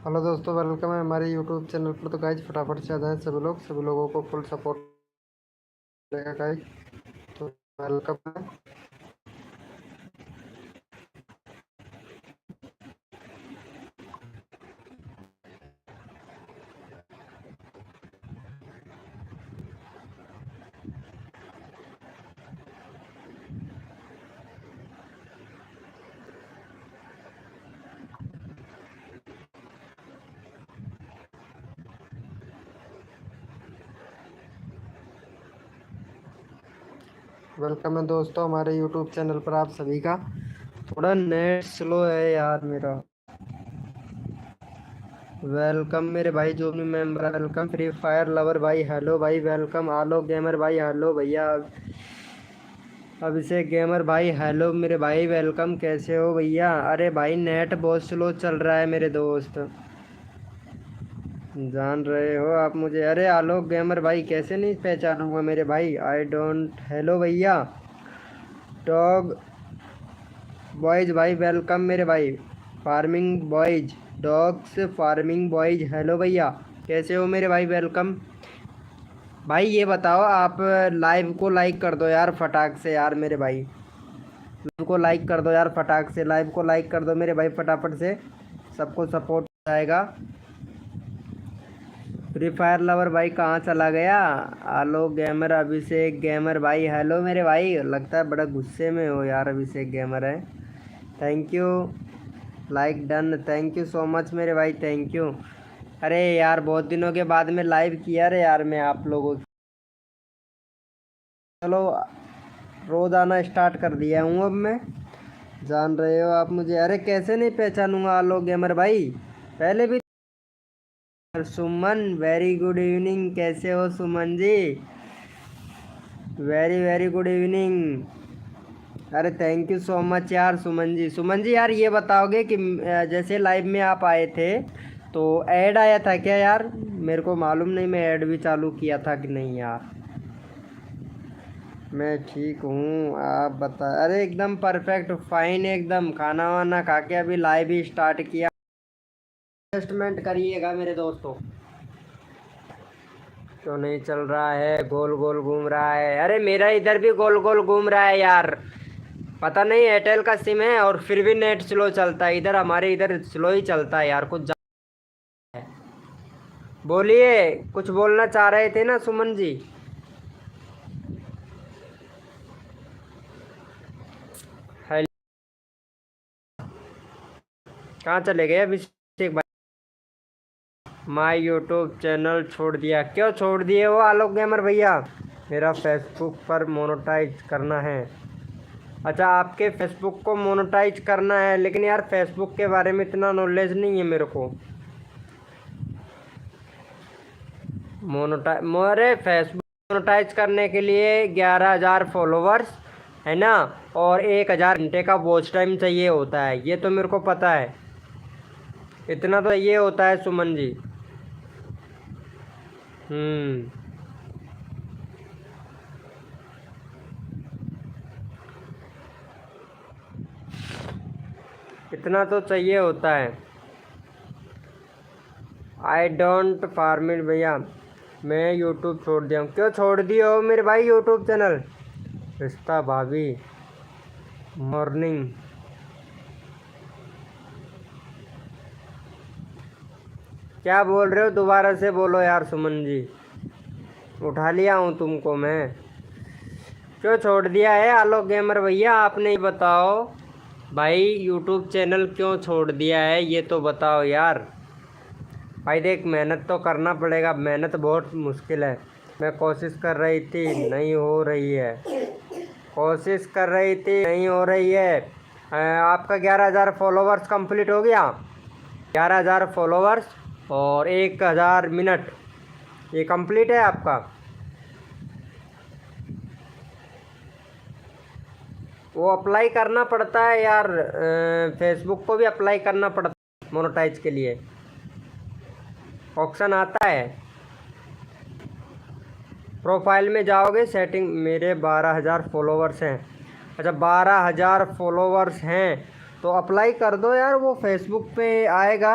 Hello दोस्तों, welcome है हमारे यूट्यूब चैनल पर। तो गाइज फटाफट से आ जाएं सभी लोगों को फुल सपोर्ट मिलेगा गाइज। तो वेलकम है। वेलकम है दोस्तों हमारे यूट्यूब चैनल पर आप सभी का। थोड़ा नेट स्लो है यार मेरा। वेलकम मेरे भाई, जो भी मेंबर है वेलकम। फ्री फायर लवर भाई हेलो भाई, वेलकम। आलोक गेमर भाई हेलो भैया। अभिषेक गेमर भाई हेलो मेरे भाई, वेलकम। कैसे हो भैया? अरे भाई नेट बहुत स्लो चल रहा है मेरे दोस्त, जान रहे हो आप मुझे। अरे आलोक गेमर भाई कैसे नहीं पहचानूंगा मेरे भाई। I don't. हेलो भैया। डॉग बॉयज भाई वेलकम मेरे भाई। Farming boys, dogs farming boys hello भैया। कैसे हो मेरे भाई? वेलकम। भाई ये बताओ, आप लाइव को लाइक कर दो यार फटाक से यार मेरे भाई। लाइव को लाइक कर दो यार फटाक से, लाइव को लाइक कर दो मेरे भाई फटाफट से, सबको सपोर्ट आएगा। फ्री फायर लवर भाई कहाँ चला गया? आलोक गेमर, अभिषेक गेमर भाई हेलो मेरे भाई। लगता है बड़ा गुस्से में हो यार, अभिषेक गेमर है। Thank you. Like done, thank you so much मेरे भाई, थैंक यू। अरे यार बहुत दिनों के बाद में लाइव किया रे यार मैं आप लोगों। चलो, रोज आना स्टार्ट कर दिया हूँ अब मैं, जान रहे हो आप मुझे। अरे कैसे नहीं पहचानूंगा आलोक गेमर भाई, पहले भी। सुमन वेरी गुड इवनिंग, कैसे हो Suman ji? Very very good evening. अरे थैंक यू सो मच यार सुमन जी। सुमन जी यार ये बताओगे कि जैसे लाइव में आप आए थे तो ऐड आया था क्या यार? मेरे को मालूम नहीं, मैं ऐड भी चालू किया था कि नहीं यार। मैं ठीक हूँ, आप बता। अरे एकदम परफेक्ट फाइन, एकदम खाना वाना खा के अभी लाइव ही स्टार्ट किया। एडजस्टमेंट करिएगा मेरे दोस्तों। क्यों नहीं चल रहा है? गोल गोल घूम रहा है। अरे मेरा इधर भी गोल गोल घूम रहा है यार। पता नहीं एयरटेल का सिम है और फिर भी नेट स्लो चलता है इधर, हमारे इधर स्लो ही चलता है यार कुछ है। बोलिए, कुछ बोलना चाह रहे थे ना सुमन जी? हेलो। कहाँ चले गए अभिषेक भाई? माय यूट्यूब चैनल छोड़ दिया? क्यों छोड़ दिए वो आलोक गेमर भैया? मेरा फेसबुक पर मोनेटाइज करना है। अच्छा, आपके फेसबुक को मोनेटाइज करना है, लेकिन यार फेसबुक के बारे में इतना नॉलेज नहीं है मेरे को। मोरे फेसबुक मोनेटाइज करने के लिए 11,000 फॉलोवर्स है ना, और 1,000 घंटे का वॉच टाइम चाहिए होता है, ये तो मेरे को पता है। इतना तो ये होता है सुमन जी। हम्म। इतना तो चाहिए होता है। आई डोंट फार्मिट भैया, मैं यूट्यूब छोड़ दिया हूँ। क्यों छोड़ दिए हो मेरे भाई यूट्यूब चैनल? रिश्ता भाभी मॉर्निंग। क्या बोल रहे हो? दोबारा से बोलो यार सुमन जी। उठा लिया हूँ तुमको मैं। क्यों छोड़ दिया है आलोक गेमर भैया, आपने ही बताओ भाई। यूट्यूब चैनल क्यों छोड़ दिया है ये तो बताओ यार। भाई देख, मेहनत तो करना पड़ेगा, मेहनत बहुत मुश्किल है। मैं कोशिश कर रही थी, नहीं हो रही है। कोशिश कर रही थी, नहीं हो रही है। आपका 11,000 फॉलोवर्स कंप्लीट हो गया। 11,000 फॉलोवर्स और 1,000 मिनट, ये कंप्लीट है आपका। वो अप्लाई करना पड़ता है यार, फेसबुक को भी अप्लाई करना पड़ता है मोनेटाइज के लिए। ऑप्शन आता है, प्रोफाइल में जाओगे, सेटिंग। मेरे 12,000 फॉलोवर्स हैं। अच्छा, 12,000 फॉलोवर्स हैं तो अप्लाई कर दो यार, वो फेसबुक पे आएगा।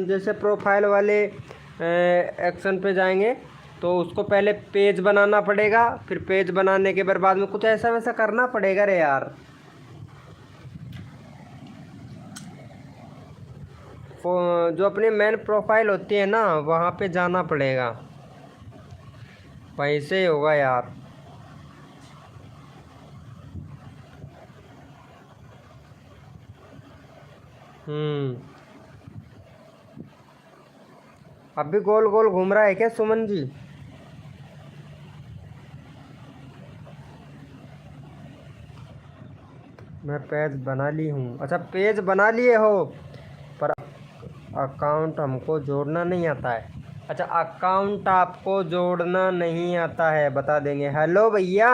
जैसे प्रोफाइल वाले एक्शन पे जाएंगे तो उसको पहले पेज बनाना पड़ेगा, फिर पेज बनाने के बाद में कुछ ऐसा वैसा करना पड़ेगा रे यार। जो अपनी मेन प्रोफाइल होती है ना, वहाँ पे जाना पड़ेगा, वहीं से ही होगा यार। अब भी गोल गोल घूम रहा है क्या सुमन जी? मैं पेज बना ली हूँ। अच्छा, पेज बना लिए हो, पर अकाउंट हमको जोड़ना नहीं आता है। अच्छा, अकाउंट आपको जोड़ना नहीं आता है, बता देंगे। हेलो भैया,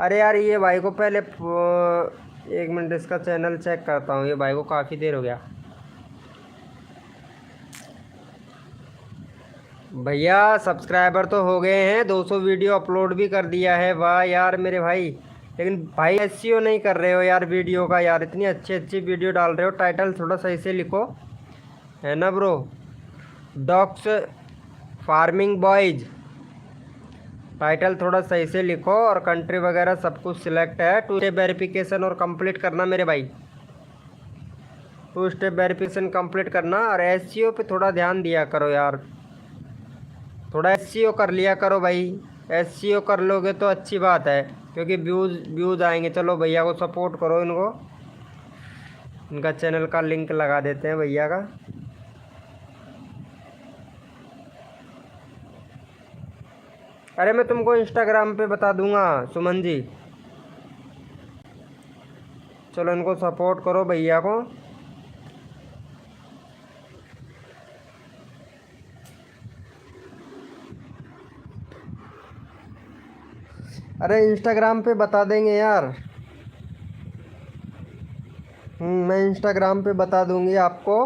अरे यार ये भाई को पहले 1 मिनट इसका चैनल चेक करता हूँ। ये भाई को काफ़ी देर हो गया। भैया सब्सक्राइबर तो हो गए हैं, 200 वीडियो अपलोड भी कर दिया है। वाह यार मेरे भाई, लेकिन भाई एसईओ नहीं कर रहे हो यार वीडियो का। यार इतनी अच्छी अच्छी वीडियो डाल रहे हो, टाइटल थोड़ा सही से लिखो, है ना bro? Dogs farming boys, title थोड़ा सही से लिखो, और कंट्री वगैरह सब कुछ सिलेक्ट है। 2 स्टेप वेरिफिकेशन और कंप्लीट करना मेरे भाई, 2 स्टेप वेरिफिकेशन कंप्लीट करना। और एसईओ पे थोड़ा ध्यान दिया करो यार, थोड़ा एसईओ कर लिया करो भाई। एसईओ कर लोगे तो अच्छी बात है, क्योंकि व्यूज़ आएंगे। चलो भैया को सपोर्ट करो, इनको, इनका चैनल का लिंक लगा देते हैं भैया का। अरे मैं तुमको इंस्टाग्राम पे बता दूंगा सुमन जी। चलो इनको सपोर्ट करो भैया को। अरे इंस्टाग्राम पे बता देंगे यार। मैं इंस्टाग्राम पे बता दूंगी आपको,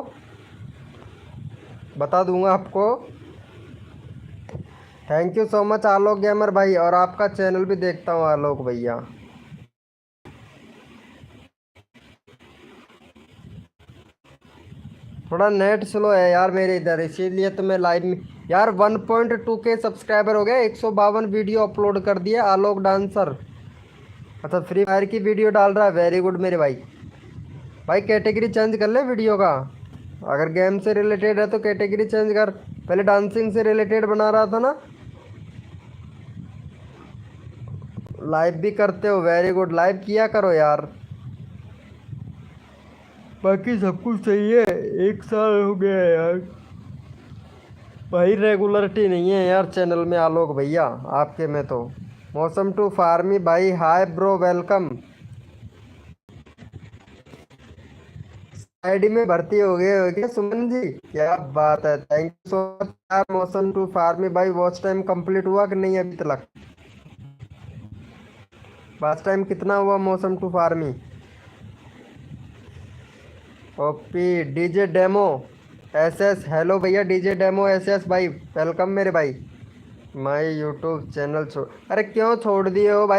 बता दूंगा आपको। Thank you so much Alok gamer भाई, और आपका चैनल भी देखता हूँ आलोक भैया। थोड़ा नेट स्लो है यार मेरे इधर, इसीलिए तो मैं लाइव में यार 1.2 के सब्सक्राइबर हो गए, 152 वीडियो अपलोड कर दिए आलोक डांसर। अच्छा, फ्री फायर की वीडियो डाल रहा है, वेरी गुड मेरे भाई। भाई कैटेगरी चेंज कर ले वीडियो का, अगर गेम से रिलेटेड है तो कैटेगरी चेंज कर। पहले डांसिंग से रिलेटेड बना रहा था ना। लाइव भी करते हो, वेरी गुड, लाइव किया करो यार। बाकी सब कुछ सही है, 1 साल हो गया है यार। भाई रेगुलरिटी नहीं है यार चैनल में आलोक भैया आपके में तो। मौसम टू फार्मी भाई, हाय ब्रो, वेलकम। आईडी में भर्ती हो गए हो क्या सुमन जी? क्या बात है, थैंक यू सो मच यार। मौसम टू फार्मी भाई, वॉच टाइम कंप्लीट हुआ कि नहीं अभी तक? वॉच टाइम कितना हुआ मौसम टू फार्मी? OP DJ demo SS, hello भैया डीजे डेमो एसएस भाई, वेलकम मेरे भाई। माय यूट्यूब चैनल छोड़, अरे क्यों छोड़ दिए हो भाई?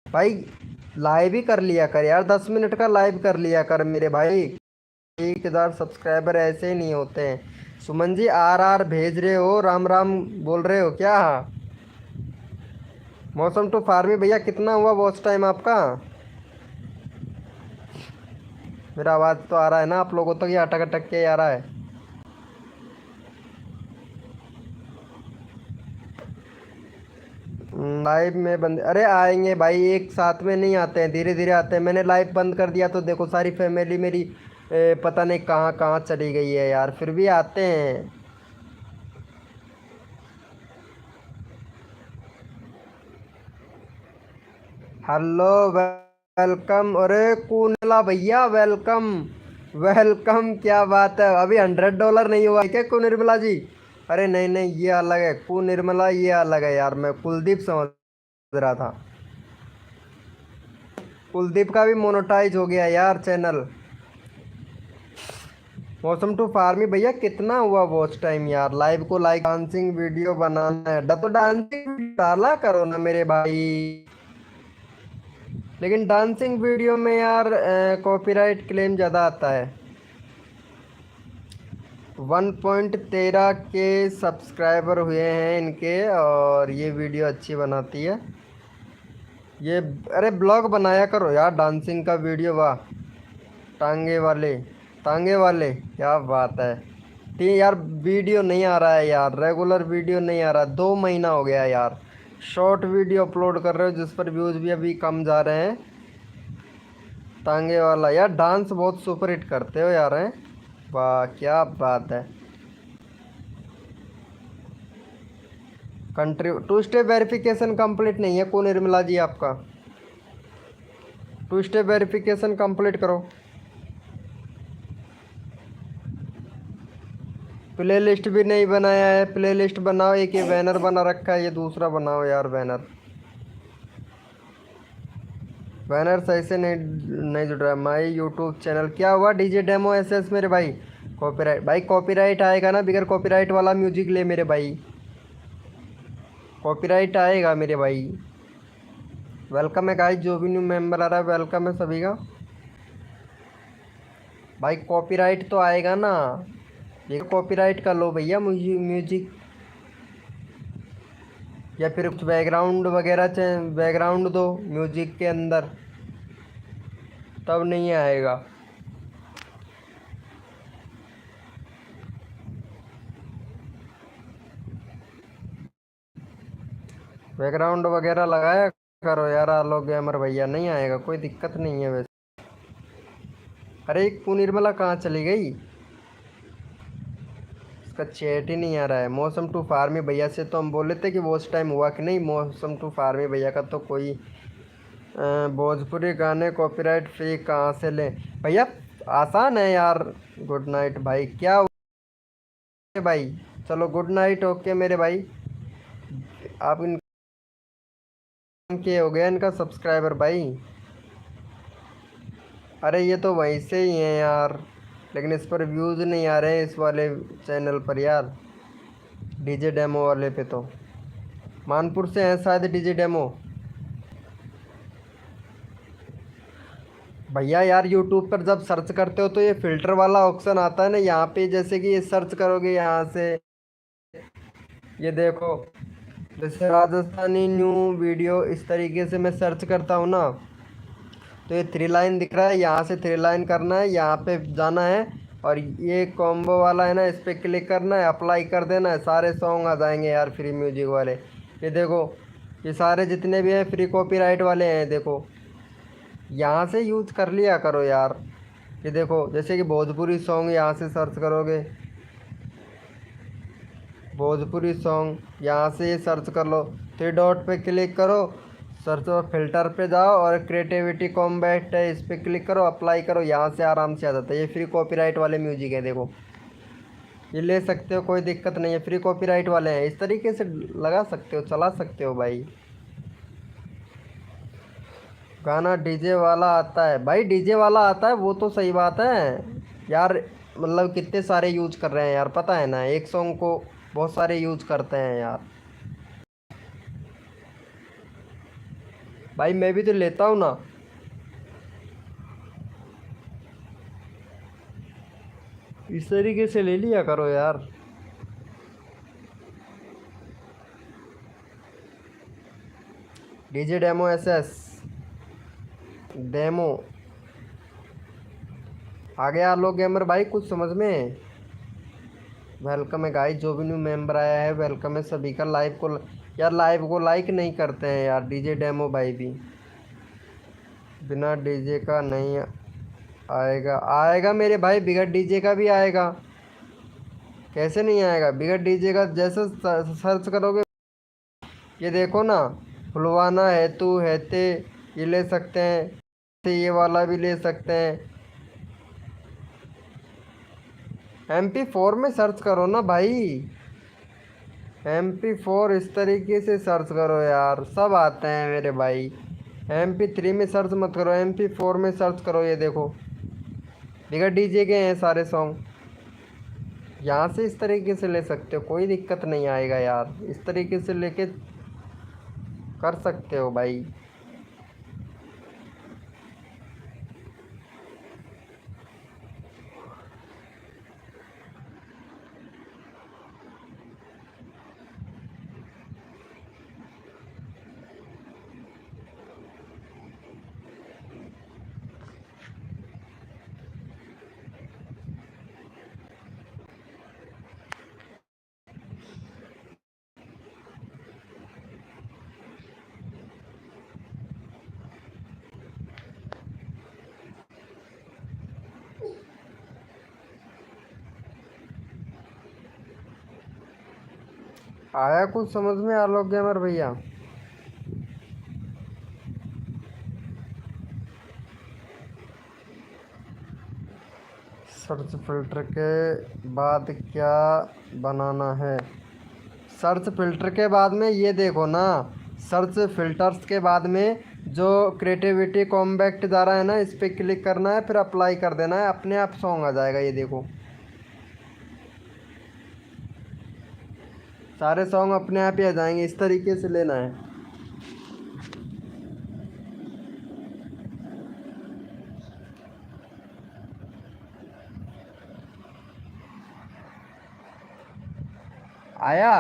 भाई लाइव ही कर लिया कर यार, 10 मिनट का लाइव कर लिया कर मेरे भाई। 1,000 सब्सक्राइबर ऐसे ही नहीं होते हैं। सुमन जी आर भेज रहे हो, राम राम बोल रहे हो क्या? मौसम टू फार्मी भैया कितना हुआ वॉच टाइम आपका? मेरा आवाज़ तो आ रहा है ना आप लोगों तक, ये अटक अटक के आ रहा है? लाइव में बंद, अरे आएंगे भाई, एक साथ में नहीं आते हैं, धीरे धीरे आते हैं। मैंने लाइव बंद कर दिया तो देखो सारी फैमिली मेरी पता नहीं कहाँ कहाँ चली गई है यार, फिर भी आते हैं। Hello, welcome. अरे कुनला भैया वेलकम, वेलकम, क्या बात है। अभी $100 नहीं हुआ है क्या कुनिर्मला जी? अरे नहीं नहीं, ये अलग है कुनिर्मला, ये अलग है यार, मैं कुलदीप समझ रहा था। कुलदीप का भी मोनेटाइज हो गया यार चैनल। मौसम टू फार्मी भैया कितना हुआ वॉच टाइम यार? लाइव को लाइक, डांसिंग वीडियो बनाना है तो डांसिंग डाला करो ना मेरे भाई। लेकिन डांसिंग वीडियो में यार कॉपीराइट क्लेम ज़्यादा आता है। 1.13 के सब्सक्राइबर हुए हैं इनके, और ये वीडियो अच्छी बनाती है ये। अरे ब्लॉग बनाया करो यार डांसिंग का वीडियो, वाह। टांगे वाले, टांगे वाले, क्या बात है। ठीक यार, वीडियो नहीं आ रहा है यार, रेगुलर वीडियो नहीं आ रहा, 2 महीना हो गया यार। शॉर्ट वीडियो अपलोड कर रहे हो जिस पर व्यूज़ भी अभी कम जा रहे हैं। टांगे वाला यार, डांस बहुत सुपर हिट करते हो यार, हैं। वाह क्या बात है। कंट्री 2 स्टेप वेरिफिकेशन कंप्लीट नहीं है को निर्मला जी आपका। 2 स्टेप वेरिफिकेशन कंप्लीट करो। प्ले लिस्ट भी नहीं बनाया है, प्ले लिस्ट बनाओ। एक ये बैनर बना रखा है, ये दूसरा बनाओ यार बैनर। बैनर सही से नहीं जुड़ रहा। माई यूट्यूब चैनल क्या हुआ? डीजे डेमो एसएस मेरे भाई। कॉपीराइट भाई, कॉपीराइट आएगा ना, बिगर कॉपीराइट वाला म्यूजिक ले मेरे भाई, कॉपीराइट आएगा मेरे भाई। वेलकम है गाइस, जो भी न्यू मेंबर आ रहा है वेलकम है सभी का। भाई कॉपीराइट तो आएगा ना, ये कॉपीराइट का लो भैया म्यूजिक, या फिर कुछ बैकग्राउंड वगैरह बैकग्राउंड दो म्यूजिक के अंदर, तब नहीं आएगा। बैकग्राउंड वगैरह लगाया करो यार आलोक गेमर भैया, नहीं आएगा, कोई दिक्कत नहीं है वैसे। अरे निर्मला कहाँ चली गई? इसका चैट ही नहीं आ रहा है। मौसम टू फार्मी भैया से तो हम बोले थे कि वॉच टाइम हुआ कि नहीं। मौसम टू फार्मी भैया का तो कोई भोजपुरी गाने कॉपीराइट फ्री कहाँ से लें भैया? आसान है यार। गुड नाइट भाई, क्या हुआ भाई? चलो गुड नाइट, ओके मेरे भाई। आप इनके हो गया इनका सब्सक्राइबर भाई। अरे ये तो वहीं से ही हैं यार, लेकिन इस पर व्यूज़ नहीं आ रहे हैं इस वाले चैनल पर यार, डीजे डेमो वाले पे। तो मानपुर से हैं शायद डीजे डेमो भैया। यार यूट्यूब पर जब सर्च करते हो तो ये फ़िल्टर वाला ऑप्शन आता है ना, यहाँ पे जैसे कि ये सर्च करोगे यहाँ से, ये देखो जैसे राजस्थानी न्यू वीडियो, इस तरीके से मैं सर्च करता हूँ ना, तो ये 3 लाइन दिख रहा है, यहाँ से 3 लाइन करना है, यहाँ पे जाना है, और ये कॉम्बो वाला है ना, इस पर क्लिक करना है, अप्लाई कर देना है, सारे सॉन्ग आ जाएंगे यार फ्री म्यूजिक वाले। ये देखो, ये सारे जितने भी हैं फ्री कॉपीराइट वाले हैं, देखो यहाँ से यूज कर लिया करो यार। ये देखो जैसे कि भोजपुरी सॉन्ग, यहाँ से सर्च करोगे भोजपुरी सॉन्ग, यहाँ से ये सर्च कर लो, 3 डॉट पे क्लिक करो, सर्च और फिल्टर पे जाओ, और क्रिएटिविटी कॉम्बैट है, इस पर क्लिक करो, अप्लाई करो, यहाँ से आराम से आ जाता है। ये फ्री कॉपीराइट वाले म्यूजिक है, देखो ये ले सकते हो, कोई दिक्कत नहीं है, फ्री कॉपीराइट वाले हैं, इस तरीके से लगा सकते हो, चला सकते हो भाई। गाना डीजे वाला आता है भाई, डीजे वाला आता है वो तो सही बात है यार, मतलब कितने सारे यूज कर रहे हैं यार, पता है ना, एक सॉन्ग को बहुत सारे यूज करते हैं यार। भाई मैं भी तो लेता हूँ ना, इस तरीके से ले लिया करो यार। डीजे डेमो एसएस डेमो आ गया आलोक गेमर भाई, कुछ समझ में? वेलकम है गाइस, जो भी न्यू मेंबर आया है वेलकम है सभी का। लाइव को यार, लाइव को लाइक नहीं करते हैं यार डीजे डेमो भाई भी। बिना डीजे का नहीं आएगा, आएगा मेरे भाई, बिगड़ डीजे का भी आएगा। कैसे नहीं आएगा? बिगड़ डीजे का जैसे सर्च करोगे, ये देखो ना, फुलवाना है तू है ते, ये ले सकते हैं, ये वाला भी ले सकते हैं। MP4 में सर्च करो ना भाई, MP4 इस तरीके से सर्च करो यार, सब आते हैं मेरे भाई। MP3 में सर्च मत करो, MP4 में सर्च करो। ये देखो बिगड़ डीजे के हैं सारे सॉन्ग, यहाँ से इस तरीके से ले सकते हो, कोई दिक्कत नहीं आएगा यार, इस तरीके से लेके कर सकते हो भाई। आया कुछ समझ में आलोक गेमर भैया? सर्च फिल्टर के बाद क्या बनाना है? सर्च फिल्टर के बाद में ये देखो ना, सर्च फिल्टर्स के बाद में जो क्रिएटिविटी कॉम्पैक्ट जा रहा है ना, इस पर क्लिक करना है, फिर अप्लाई कर देना है, अपने आप सॉन्ग आ जाएगा। ये देखो सारे सॉन्ग अपने आप ही आ जाएंगे, इस तरीके से लेना है। आया?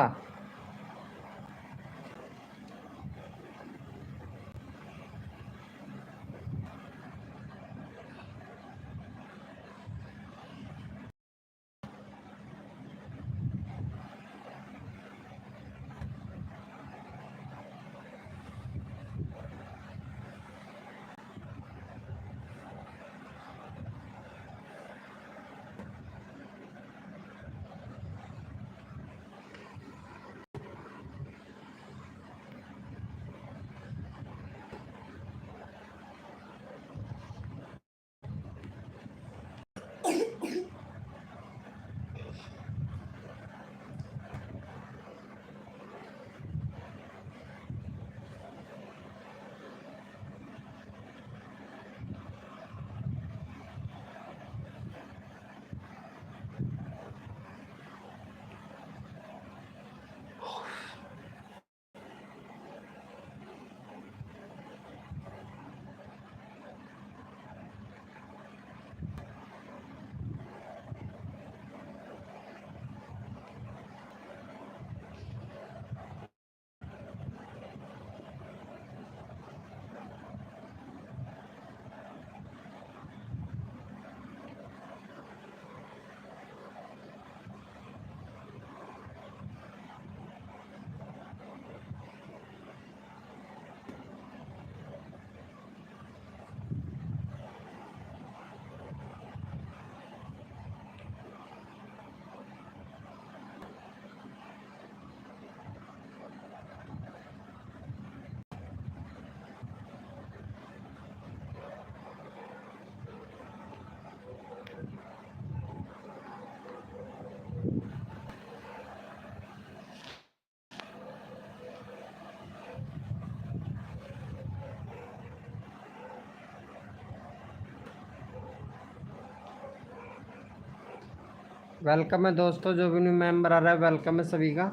वेलकम है दोस्तों, जो भी न्यू मेंबर आ रहा है वेलकम है सभी का।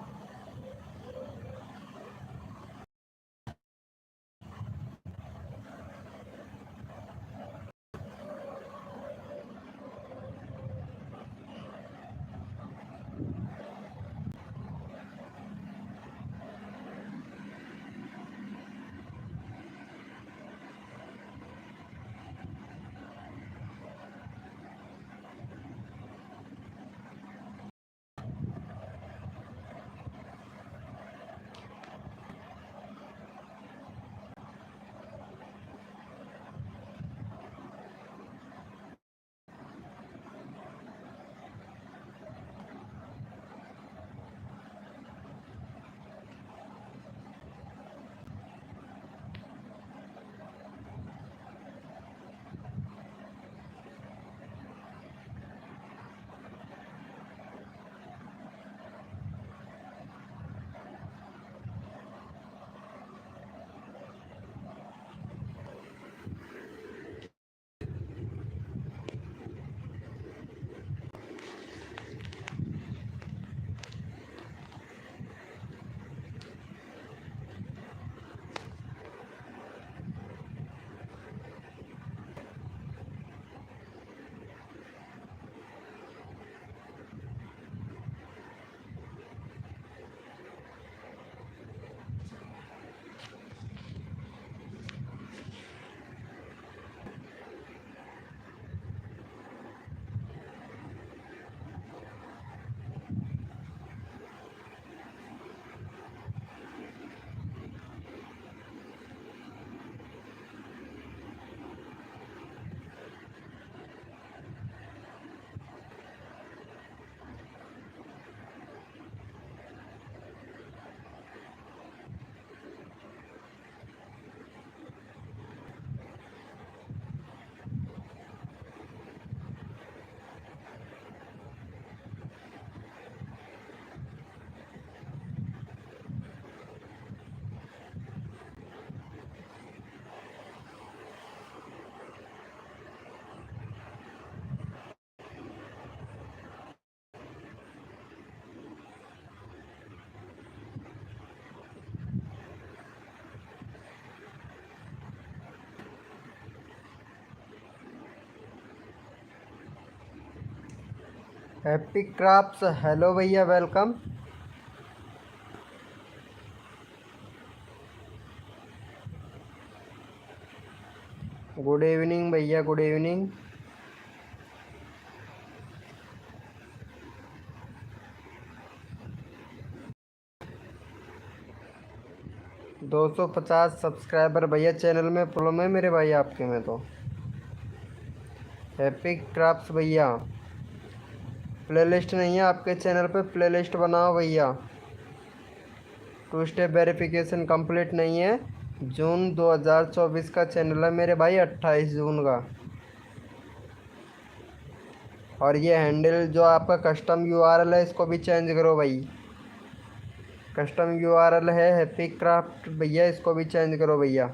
हैप्पी क्राफ्ट्स, हेलो भैया, वेलकम। गुड इवनिंग भैया, गुड इवनिंग। दो 250 सब्सक्राइबर भैया चैनल में प्रॉब्लम है मेरे भाई आपके में तो। हैप्पी क्राफ्ट्स भैया, प्लेलिस्ट नहीं है आपके चैनल पे, प्लेलिस्ट बनाओ भैया। 2 स्टेप वेरिफिकेशन कंप्लीट नहीं है। जून 2024 का चैनल है मेरे भाई, 28 जून का। और ये हैंडल जो आपका कस्टम यूआरएल है इसको भी चेंज करो भाई। कस्टम यूआरएल है हैप्पी क्राफ्ट भैया, इसको भी चेंज करो भैया।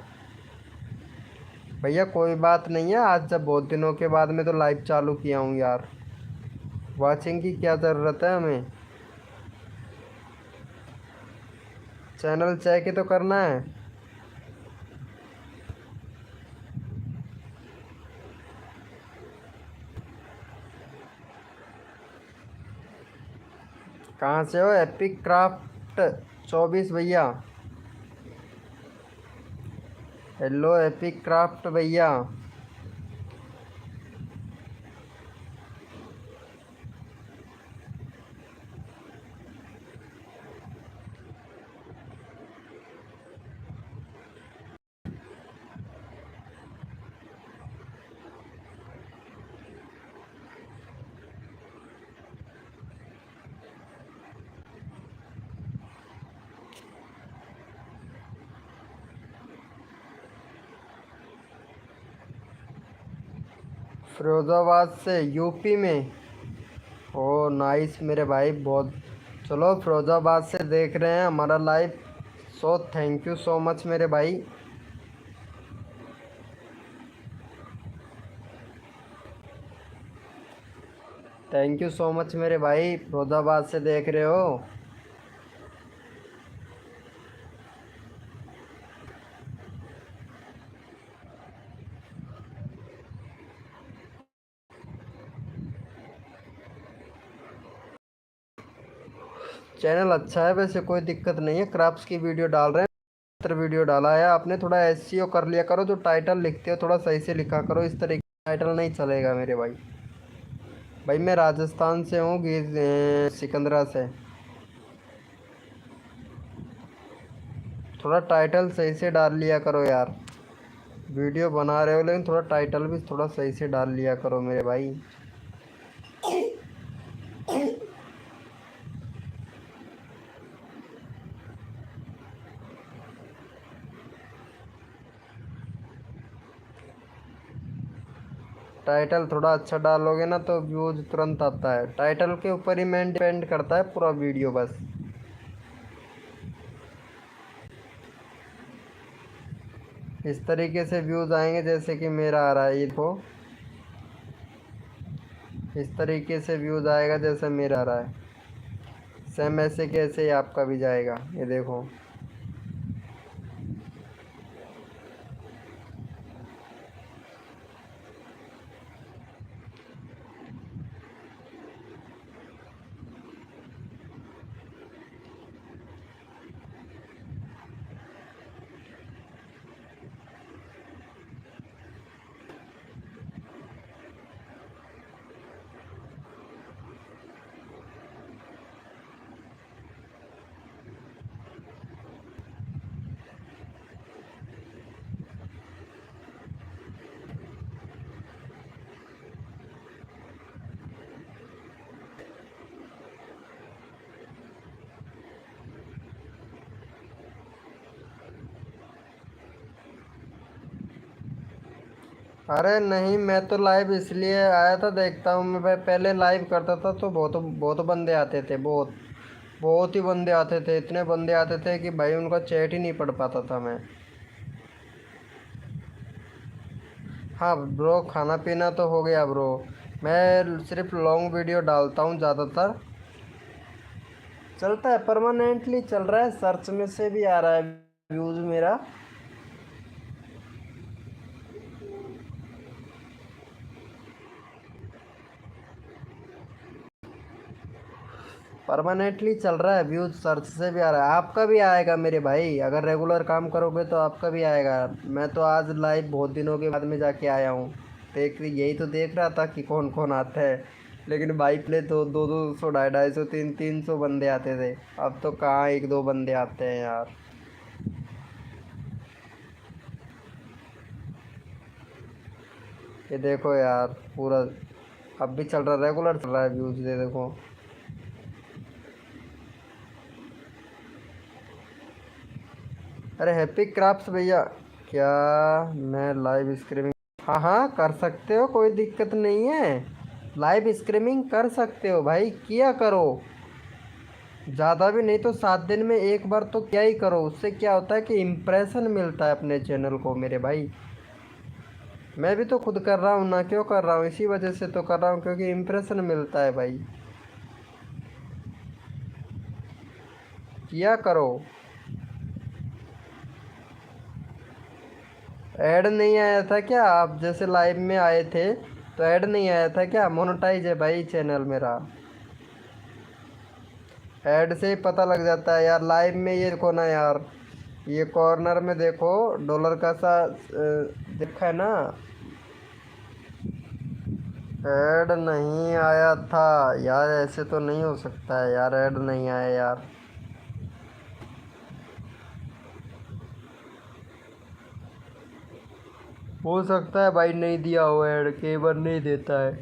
भैया कोई बात नहीं है, आज जब बहुत दिनों के बाद मैं तो लाइव चालू किया हूँ यार, वाचिंग की क्या ज़रूरत है हमें, चैनल चेक ही तो करना है। कहाँ से हो? हैप्पी क्राफ्ट 24 भैया, हेलो हैप्पी क्राफ्ट भैया। फिरोज़ाबाद से, यूपी में? ओ नाइस मेरे भाई, बहुत। चलो फिरोज़ाबाद से देख रहे हैं हमारा live, so thank you so much मेरे भाई। थैंक यू सो मच मेरे भाई, फिरोज़ाबाद से देख रहे हो। चैनल अच्छा है वैसे, कोई दिक्कत नहीं है, क्राफ्ट्स की वीडियो डाल रहे हैं। वीडियो डाला है आपने, थोड़ा एसईओ कर लिया करो, जो टाइटल लिखते हो थोड़ा सही से लिखा करो, इस तरीके टाइटल नहीं चलेगा मेरे भाई। भाई मैं राजस्थान से हूँ, सिकंदरा से। थोड़ा टाइटल सही से डाल लिया करो यार, वीडियो बना रहे हो लेकिन थोड़ा टाइटल भी थोड़ा सही से डाल लिया करो मेरे भाई। टाइटल थोड़ा अच्छा डालोगे ना तो व्यूज तुरंत आता है, टाइटल के ऊपर ही मेन डिपेंड करता है पूरा वीडियो बस। इस तरीके से व्यूज आएंगे जैसे कि मेरा आ रहा है, ये देखो इस तरीके से व्यूज आएगा जैसे मेरा आ रहा है, सेम ऐसे कैसे ही आपका भी जाएगा, ये देखो। अरे नहीं, मैं तो लाइव इसलिए आया था, देखता हूँ मैं पहले लाइव करता था तो बहुत बहुत बंदे आते थे, बहुत बहुत ही बंदे आते थे, इतने बंदे आते थे कि भाई उनका चैट ही नहीं पढ़ पाता था मैं। हाँ ब्रो, खाना पीना तो हो गया ब्रो, मैं सिर्फ लॉन्ग वीडियो डालता हूँ ज़्यादातर। चलता है, परमानेंटली चल रहा है, सर्च में से भी आ रहा है व्यूज़ मेरा। परमानेंटली चल रहा है, व्यूज सर्च से भी आ रहा है, आपका भी आएगा मेरे भाई, अगर रेगुलर काम करोगे तो आपका भी आएगा। मैं तो आज लाइव बहुत दिनों के बाद में जाके आया हूँ, देख यही तो देख रहा था कि कौन कौन आता है, लेकिन भाई पहले तो 200 250 300 बंदे आते थे, अब तो कहाँ एक दो बंदे आते हैं यार। ये देखो यार पूरा अब भी चल रहा, रेगुलर चल रहा है, व्यूज दे देखो। अरे हैप्पी क्राफ्ट्स भैया, क्या मैं लाइव स्ट्रीमिंग, हाँ हाँ कर सकते हो, कोई दिक्कत नहीं है, लाइव स्ट्रीमिंग कर सकते हो भाई, किया करो। ज़्यादा भी नहीं तो 7 दिन में एक बार तो क्या ही करो, उससे क्या होता है कि इम्प्रेशन मिलता है अपने चैनल को मेरे भाई। मैं भी तो खुद कर रहा हूँ ना, क्यों कर रहा हूँ, इसी वजह से तो कर रहा हूँ, क्योंकि इम्प्रेशन मिलता है भाई, किया करो। ऐड नहीं आया था क्या, आप जैसे लाइव में आए थे तो ऐड नहीं आया था क्या, मोनेटाइज है भाई चैनल मेरा, ऐड से ही पता लग जाता है यार। लाइव में ये देखो ना यार, ये कॉर्नर में देखो डॉलर का सा दिखा है ना, ऐड नहीं आया था यार, ऐसे तो नहीं हो सकता है यार, ऐड नहीं आया यार। हो सकता है भाई नहीं दिया हो ऐड, कई बार नहीं देता है,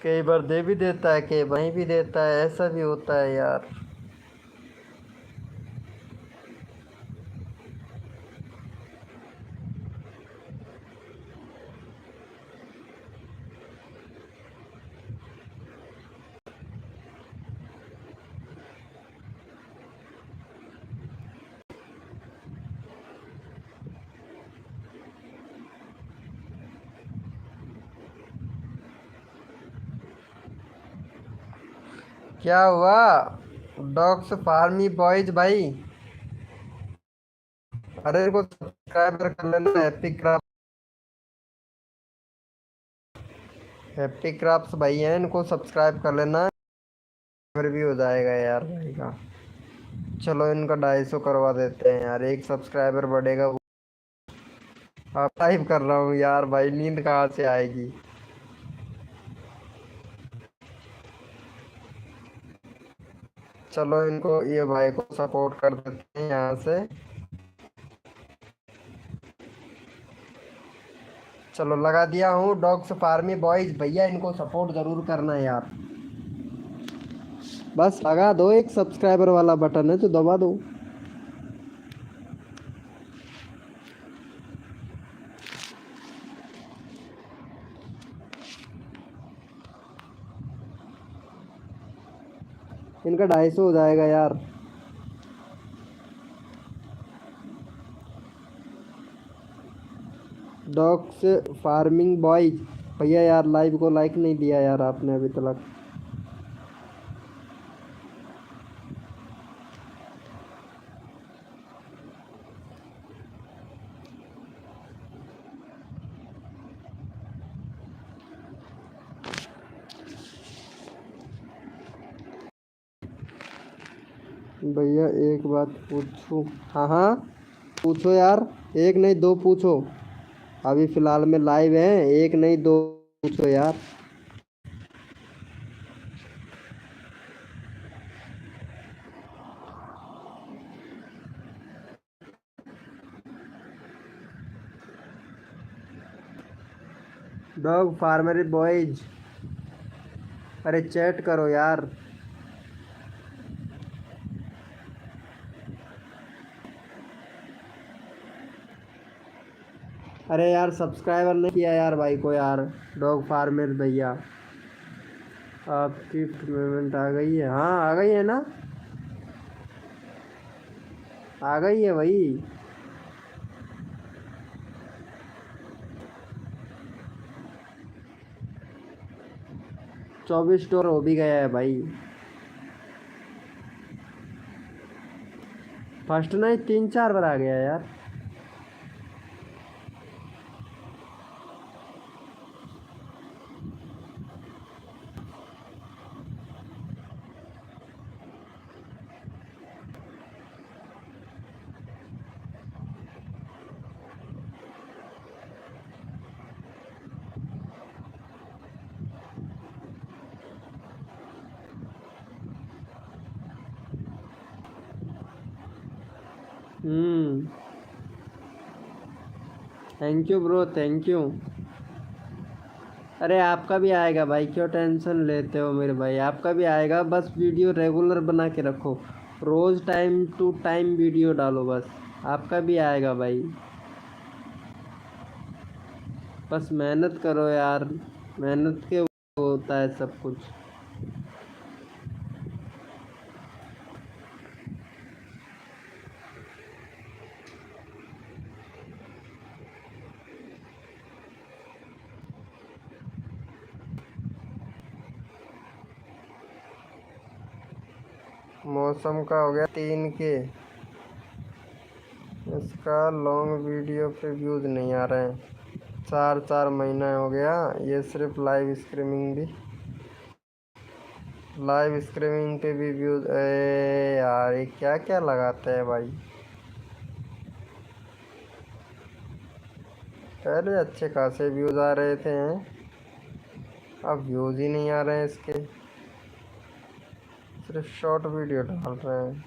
कई बार दे भी देता है, कई बार नहीं भी देता है, ऐसा भी होता है यार। क्या हुआ डॉग्स फार्मी बॉयज भाई, अरे इनको सब्सक्राइबर कर लेना, हैप्पी क्राफ्ट्स भाई है, इनको सब्सक्राइब कर लेना, फिर भी हो जाएगा यार भाई का। चलो इनका 250 करवा देते हैं यार, एक सब्सक्राइबर बढ़ेगा। आप टाइप कर रहा हूँ यार भाई, नींद कहाँ से आएगी। चलो इनको, ये भाई को सपोर्ट कर देते हैं यहाँ से। चलो लगा दिया हूँ, डॉग्स फार्मी बॉयज भैया, इनको सपोर्ट ज़रूर करना है यार, बस लगा दो, एक सब्सक्राइबर वाला बटन है तो दबा दो। इनका 250 हो जाएगा यार। डॉग्स फार्मिंग बॉयज भैया यार, लाइव को लाइक नहीं दिया यार आपने अभी तक। भैया एक बात पूछूं, हाँ हाँ पूछो यार, एक नहीं दो पूछो, अभी फ़िलहाल में लाइव है, एक नहीं दो पूछो यार। डॉग फार्मर बॉयज, अरे चैट करो यार। अरे यार सब्सक्राइबर नहीं किया यार भाई को यार, डॉग फार्मर भैया। आपकी पेमेंट आ गई है, हाँ आ गई है ना, आ गई है भाई। 24 डॉलर हो भी गया है भाई, फर्स्ट नाइट 3-4 बार आ गया यार। हम्म। Thank you bro, thank you. अरे आपका भी आएगा भाई, क्यों टेंशन लेते हो मेरे भाई, आपका भी आएगा। बस वीडियो रेगुलर बना के रखो, रोज़ टाइम टू टाइम वीडियो डालो, बस आपका भी आएगा भाई। बस मेहनत करो यार, मेहनत के होता है सब कुछ। मौसम का हो गया 3 के, इसका लॉन्ग वीडियो पे व्यूज़ नहीं आ रहे हैं। 4 महीना हो गया। ये सिर्फ लाइव स्ट्रीमिंग भी, लाइव स्ट्रीमिंग पे भी व्यूज़। यार ये क्या क्या लगाते हैं भाई। पहले अच्छे खासे व्यूज़ आ रहे थे हैं, अब व्यूज़ ही नहीं आ रहे हैं इसके, सिर्फ शॉर्ट वीडियो डाल रहे हैं।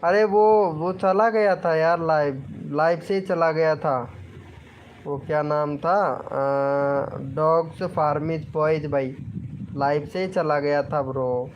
अरे वो चला गया था यार, लाइव लाइव से ही चला गया था। वो क्या नाम था, डॉग्स फार्मिज बॉयज भाई, लाइव से ही चला गया था ब्रो।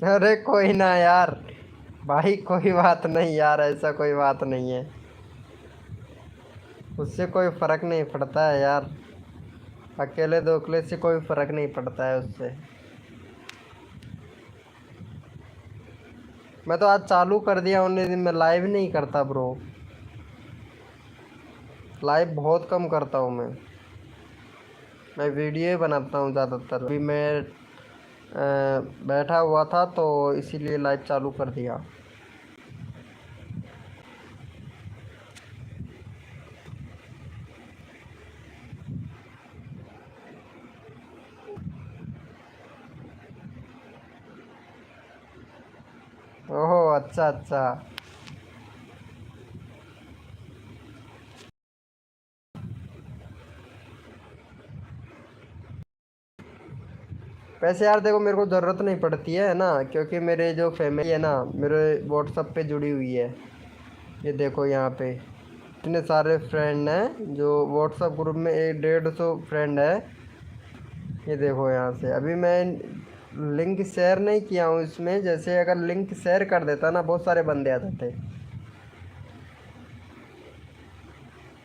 अरे कोई ना यार, भाई कोई बात नहीं यार, ऐसा कोई बात नहीं है, उससे कोई फ़र्क नहीं पड़ता है यार, अकेले दोकले से कोई फ़र्क नहीं पड़ता है उससे। मैं तो आज चालू कर दिया, उन्हें दिन में लाइव नहीं करता ब्रो, लाइव बहुत कम करता हूँ मैं वीडियो ही बनाता हूँ ज़्यादातर। अभी मैं बैठा हुआ था तो इसीलिए लाइव चालू कर दिया। ओहो अच्छा अच्छा। वैसे यार देखो, मेरे को ज़रूरत नहीं पड़ती है ना, क्योंकि मेरे जो फैमिली है ना, मेरे व्हाट्सअप पे जुड़ी हुई है। ये देखो यहाँ पे इतने सारे फ्रेंड हैं, जो व्हाट्सअप ग्रुप में 150 फ्रेंड है। ये देखो यहाँ से, अभी मैं लिंक शेयर नहीं किया हूँ इसमें, जैसे अगर लिंक शेयर कर देता ना, बहुत सारे बंदे आ जाते।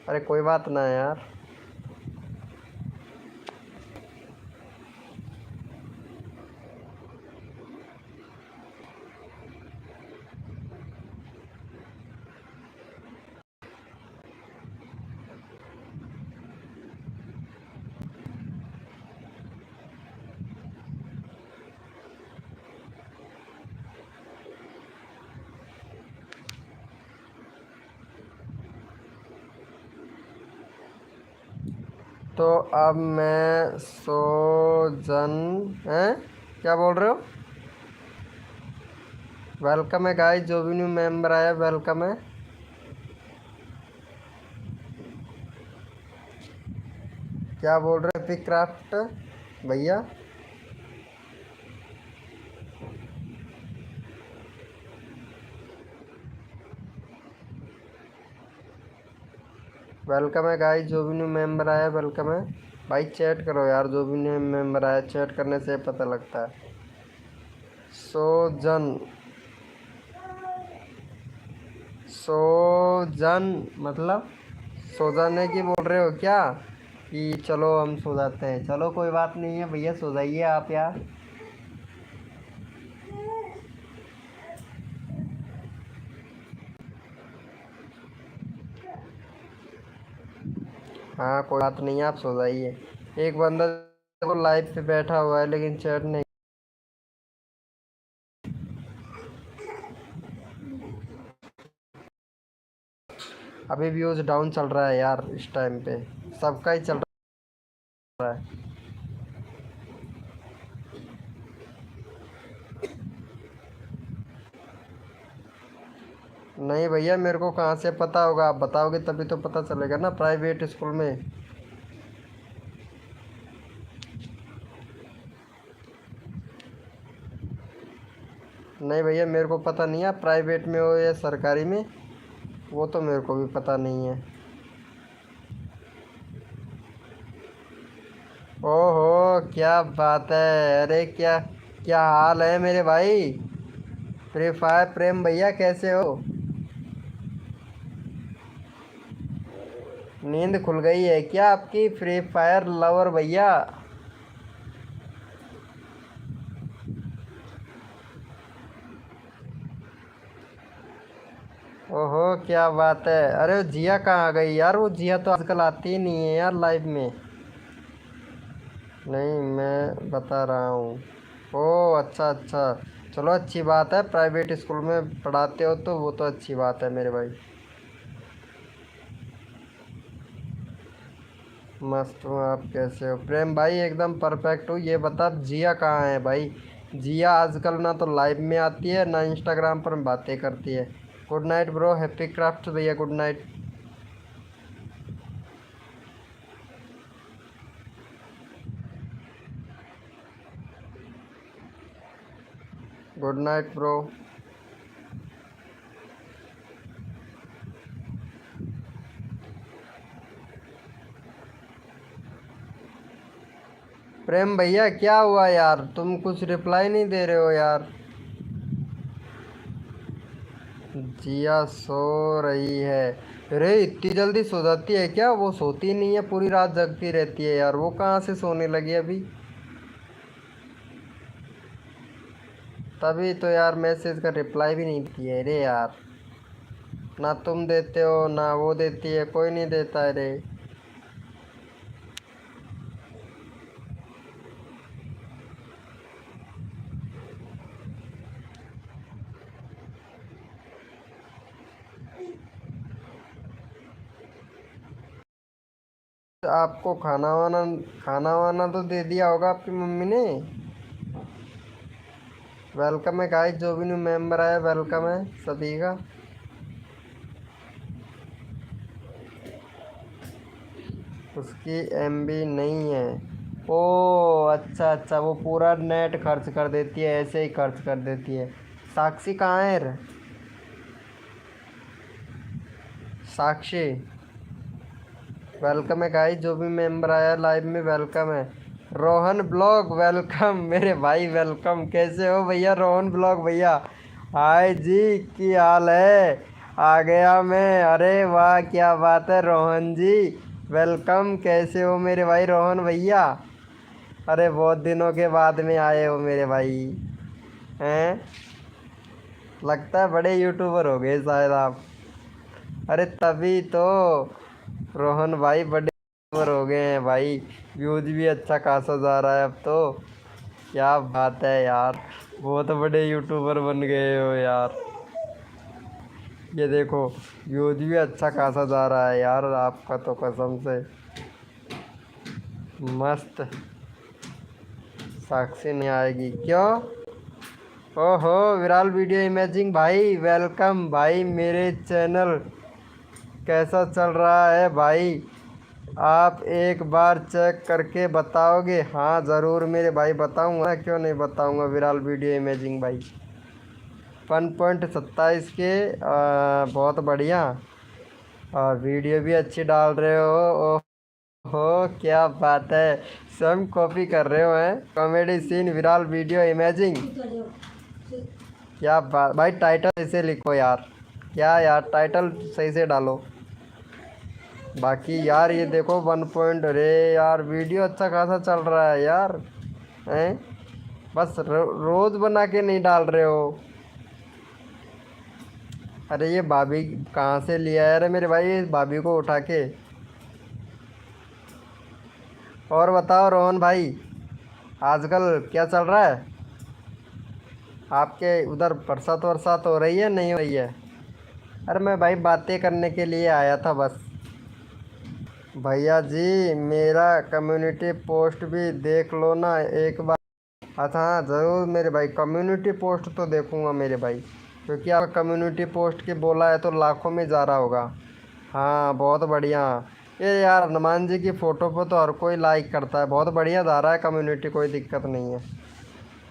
अरे कोई बात ना यार। तो अब मैं सोजन हैं, क्या बोल रहे हो? वेलकम है गाइस, जो भी न्यू मेंबर आया वेलकम है। क्या बोल रहे हो एपिक क्राफ्ट भैया? वेलकम है गाइस, जो भी न्यू मेंबर आया वेलकम है। भाई चैट करो यार, जो भी न्यू मेंबर आया चैट करने से पता लगता है। सोजन, सोजन मतलब सो जाने की बोल रहे हो क्या? कि चलो हम सो जाते हैं। चलो कोई बात नहीं है भैया, सो जाइए आप यार। हाँ कोई बात नहीं है, आप सो जाइए। एक बंदा देखो लाइव पे बैठा हुआ है लेकिन चैट नहीं। अभी व्यूज डाउन चल रहा है यार इस टाइम पे, सबका ही चल रहा है। नहीं भैया, मेरे को कहाँ से पता होगा? आप बताओगे तभी तो पता चलेगा ना, प्राइवेट स्कूल में। नहीं भैया, मेरे को पता नहीं है आप प्राइवेट में हो या सरकारी में, वो तो मेरे को भी पता नहीं है। ओहो क्या बात है, अरे क्या क्या हाल है मेरे भाई? फ्री फायर प्रेम भैया कैसे हो? नींद खुल गई है क्या आपकी फ्री फायर लवर भैया? ओहो क्या बात है। अरे जिया कहाँ गई यार? वो जिया तो आजकल आती ही नहीं है यार लाइव में। नहीं मैं बता रहा हूँ। ओह अच्छा अच्छा, चलो अच्छी बात है, प्राइवेट स्कूल में पढ़ाते हो तो वो तो अच्छी बात है मेरे भाई। मस्त हूँ, आप कैसे हो प्रेम भाई? एकदम परफेक्ट हूँ। ये बता जिया कहाँ है भाई? जिया आजकल ना तो लाइव में आती है ना इंस्टाग्राम पर बातें करती है। Good night bro, happy craft भैया, good night. Good night bro. Prem भैया क्या हुआ यार, तुम कुछ रिप्लाई नहीं दे रहे हो यार। जिया सो रही है? अरे इतनी जल्दी सो जाती है क्या? वो सोती नहीं है, पूरी रात जगती रहती है यार। वो कहाँ से सोने लगी अभी? तभी तो यार मैसेज का रिप्लाई भी नहीं देती है रे यार। ना तुम देते हो ना वो देती है, कोई नहीं देता है रे। आपको खाना वाना तो दे दिया होगा आपकी मम्मी ने। वेलकम है गाइस, जो भी न्यू मेंबर आया वेलकम है सभी का। उसकी एमबी नहीं है। ओ अच्छा अच्छा, वो पूरा नेट खर्च कर देती है, ऐसे ही खर्च कर देती है। साक्षी कहाँ है रे? साक्षी वेलकम है गाइस, जो भी मेंबर आया लाइव में वेलकम है। रोहन ब्लॉग वेलकम मेरे भाई, वेलकम। कैसे हो भैया रोहन ब्लॉग भैया? हाय जी, की हाल है? आ गया मैं। अरे वाह क्या बात है रोहन जी, वेलकम। कैसे हो मेरे भाई रोहन भैया? अरे बहुत दिनों के बाद में आए हो मेरे भाई। हैं? लगता है बड़े यूट्यूबर हो गए शायद आप। अरे तभी तो रोहन भाई बड़े यूट्यूबर हो गए हैं भाई। व्यूज भी अच्छा खासा जा रहा है अब तो। क्या बात है यार, बहुत बड़े यूट्यूबर बन गए हो यार। ये देखो, व्यूज भी अच्छा खासा जा रहा है यार आपका तो, कसम से। मस्त। साक्षी नहीं आएगी क्यों? ओहो विराल वीडियो इमेजिंग भाई, वेलकम भाई मेरे चैनल। कैसा चल रहा है भाई? आप एक बार चेक करके बताओगे? हाँ ज़रूर मेरे भाई बताऊंगा, क्यों नहीं बताऊंगा विराल वीडियो इमेजिंग भाई। 1.27 के बहुत बढ़िया। और वीडियो भी अच्छी डाल रहे हो। ओहो क्या बात है, सब कॉपी कर रहे हो हैं। Comedy scene viral video amazing, क्या बात भाई। टाइटल सही से लिखो यार, क्या यार टाइटल सही से डालो। बाकी यार ये देखो 1 पॉइंट, अरे यार वीडियो अच्छा खासा चल रहा है यार। हैं बस रोज़ बना के नहीं डाल रहे हो। अरे ये भाभी कहाँ से लिया है? अरे मेरे भाई इस भाभी को उठा के। और बताओ रोहन भाई, आजकल क्या चल रहा है? आपके उधर बरसात वरसात हो रही है नहीं हो रही है? अरे मैं भाई बातें करने के लिए आया था बस। भैया जी मेरा कम्युनिटी पोस्ट भी देख लो ना एक बार। अच्छा हाँ ज़रूर मेरे भाई, कम्युनिटी पोस्ट तो देखूंगा मेरे भाई, क्योंकि आप कम्युनिटी पोस्ट के बोला है तो लाखों में जा रहा होगा। हाँ बहुत बढ़िया। ये यार हनुमान जी की फ़ोटो पर तो हर कोई लाइक करता है, बहुत बढ़िया जा रहा है कम्युनिटी, कोई दिक्कत नहीं है।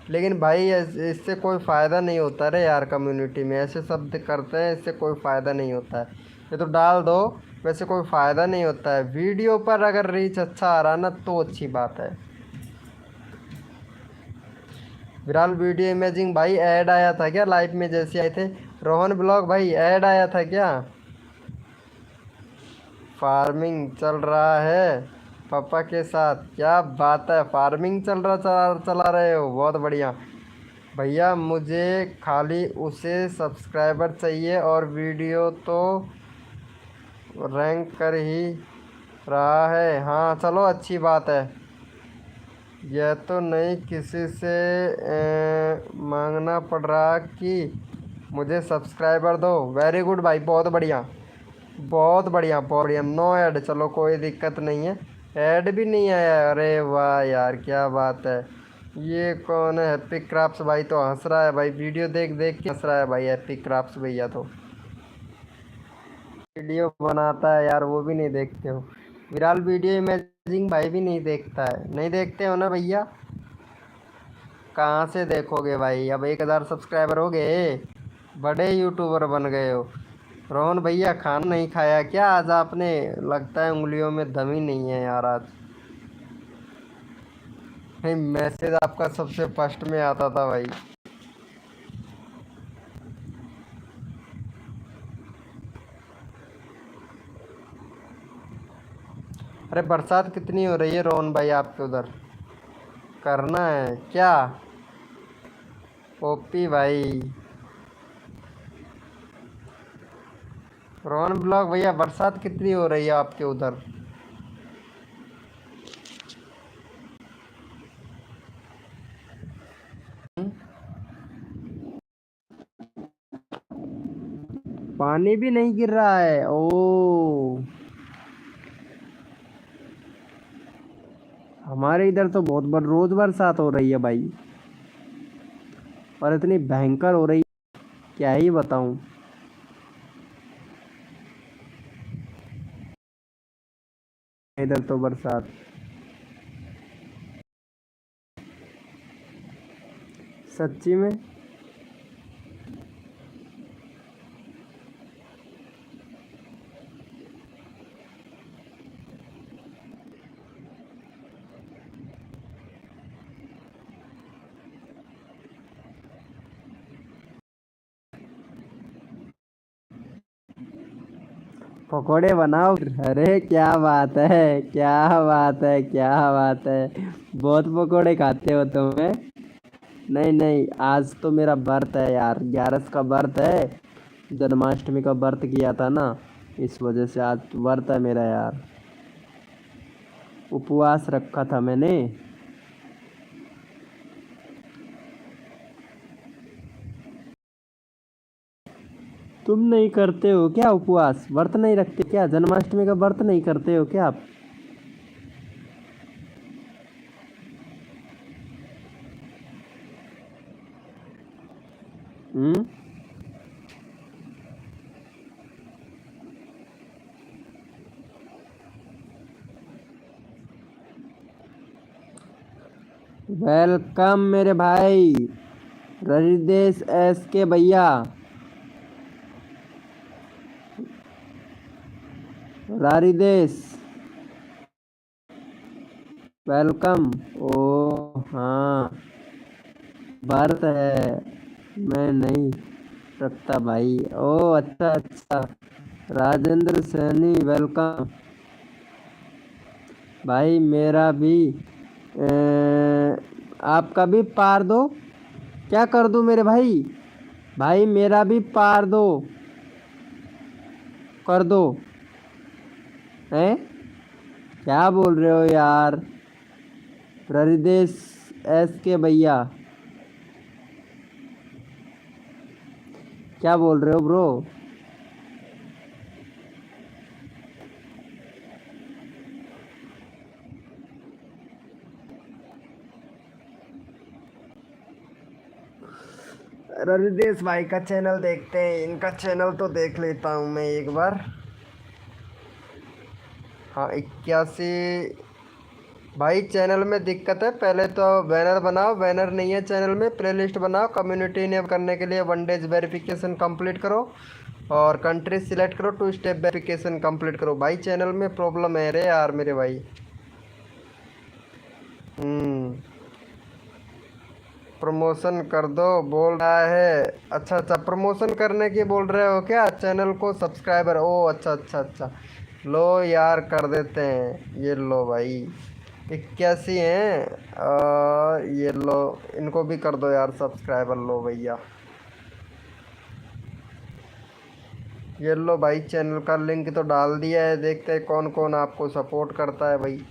लेकिन भाई इससे कोई फ़ायदा नहीं होता रे यार, कम्युनिटी में ऐसे शब्द करते हैं, इससे कोई फ़ायदा नहीं होता है। ये तो डाल दो, वैसे कोई फ़ायदा नहीं होता है। वीडियो पर अगर रीच अच्छा आ रहा ना तो अच्छी बात है। विराल वीडियो इमेजिंग भाई ऐड आया था क्या लाइव में जैसे आए थे? रोहन ब्लॉग भाई ऐड आया था क्या? फार्मिंग चल रहा है पापा के साथ, क्या बात है। फार्मिंग चला रहे हो, बहुत बढ़िया। भैया मुझे खाली उसे सब्सक्राइबर चाहिए और वीडियो तो रैंक कर ही रहा है। हाँ चलो अच्छी बात है। यह तो नहीं किसी से मांगना पड़ रहा कि मुझे सब्सक्राइबर दो। वेरी गुड भाई, बहुत बढ़िया बहुत बढ़िया बहुत बढ़िया। नो ऐड, चलो कोई दिक्कत नहीं है। ऐड भी नहीं आया? अरे वाह यार क्या बात है। ये कौन है? हैप्पी क्राफ्ट्स भाई तो हंस रहा है भाई, वीडियो देख देख के हंस रहा है भाई हैप्पी क्राफ्ट्स भैया। तो वीडियो बनाता है यार वो भी नहीं देखते हो? विराल वीडियो इमेजिंग भाई भी नहीं देखता है? नहीं देखते हो ना भैया? कहाँ से देखोगे भाई, अब 1000 सब्सक्राइबर हो गए, बड़े यूट्यूबर बन गए हो। रोहन भैया खाना नहीं खाया क्या आज आपने? लगता है उंगलियों में दम ही नहीं है यार आज। भाई मैसेज आपका सबसे फर्स्ट में आता था भाई। अरे बरसात कितनी हो रही है रोहन भाई आपके उधर? करना है क्या ओपी भाई? रोहन ब्लॉग भैया बरसात कितनी हो रही है आपके उधर? पानी भी नहीं गिर रहा है? ओ हमारे इधर तो बहुत रोज बरसात हो रही है भाई, और इतनी भयंकर हो रही है, क्या ही बताऊं। इधर तो बरसात सच्ची में। पकोड़े बनाओ। अरे क्या बात है क्या बात है क्या बात है, बहुत पकोड़े खाते हो तुम्हें। नहीं नहीं आज तो मेरा व्रत है यार, 11 का व्रत है, जन्माष्टमी का व्रत किया था ना, इस वजह से आज व्रत है मेरा यार, उपवास रखा था मैंने। तुम नहीं करते हो क्या उपवास, व्रत नहीं रखते क्या? जन्माष्टमी का व्रत नहीं करते हो क्या आप? हम्म। वेलकम मेरे भाई हृदय एस के भैया, हृदय वेलकम। ओ हाँ, भारत है, मैं नहीं रखता भाई। ओ अच्छा अच्छा, राजेंद्र सैनी वेलकम भाई। मेरा भी आपका भी पार दो। क्या कर दूं मेरे भाई? भाई मेरा भी पार दो, कर दो। हैं? क्या बोल रहे हो यार हृदय एस के भैया? क्या बोल रहे हो ब्रो? हृदय भाई का चैनल देखते हैं, इनका चैनल तो देख लेता हूँ मैं एक बार। हाँ 81। भाई चैनल में दिक्कत है, पहले तो बैनर बनाओ, बैनर नहीं है चैनल में। प्लेलिस्ट बनाओ, कम्युनिटी इनेबल करने के लिए 1 डेज वेरिफिकेशन कंप्लीट करो और कंट्री सिलेक्ट करो, 2 स्टेप वेरिफिकेशन कंप्लीट करो। भाई चैनल में प्रॉब्लम है रे यार मेरे भाई। प्रमोशन कर दो बोल रहा है। अच्छा अच्छा, प्रमोशन करने की बोल रहे हो क्या? चैनल को सब्सक्राइबर, ओ अच्छा अच्छा अच्छा। लो यार कर देते हैं, ये लो भाई 81 हैं और ये लो, इनको भी कर दो यार सब्सक्राइबर। लो भैया, ये लो भाई, चैनल का लिंक तो डाल दिया है, देखते हैं कौन कौन आपको सपोर्ट करता है भाई।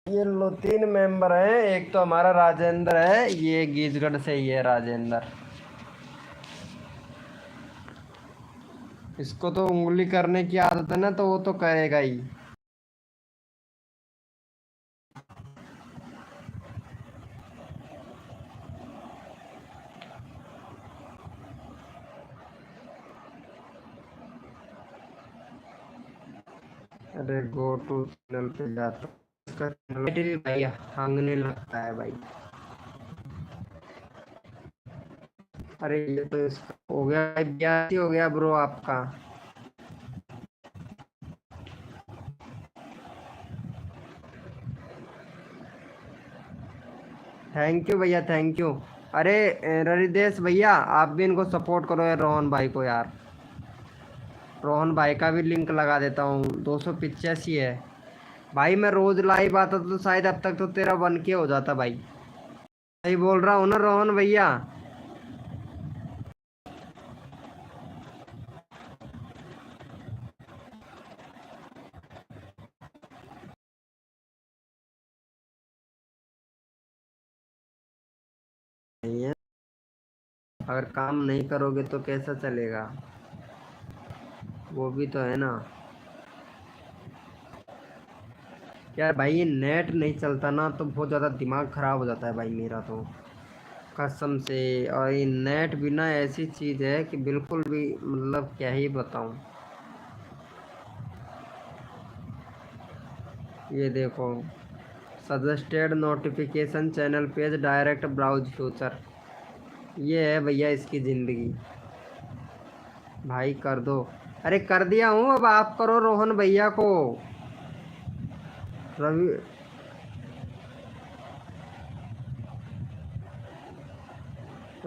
ये लो 3 मेंबर हैं, एक तो हमारा राजेंद्र है, ये गीजगढ़ से ही है राजेंद्र। इसको तो उंगली करने की आदत है ना, तो वो तो करेगा ही। अरे गो टू चैनल पे जाता हूँ। इसका टाइटल भाई हंगने लगता है भाई। अरे ये तो इसका हो गया, 82 हो गया ब्रो आपका। थैंक यू भैया, थैंक यू। अरे रविदेश भैया, आप भी इनको सपोर्ट करो यार, रोहन भाई को यार। रोहन भाई का भी लिंक लगा देता हूँ, 285 है। भाई मैं रोज लाइव आता तो शायद अब तक तो तेरा 1K हो जाता भाई। सही बोल रहा हूँ ना रोहन भैया? नहीं है, अगर काम नहीं करोगे तो कैसा चलेगा? वो भी तो है ना यार। भाई ये नेट नहीं चलता ना तो बहुत ज़्यादा दिमाग ख़राब हो जाता है भाई मेरा तो, कसम से। और ये नेट भी ना ऐसी चीज़ है कि बिल्कुल भी, मतलब क्या ही बताऊँ। ये देखो, suggested notification channel page direct browse feature, ये है भैया इसकी ज़िंदगी। भाई कर दो। अरे कर दिया हूँ, अब आप करो रोहन भैया को। रवि,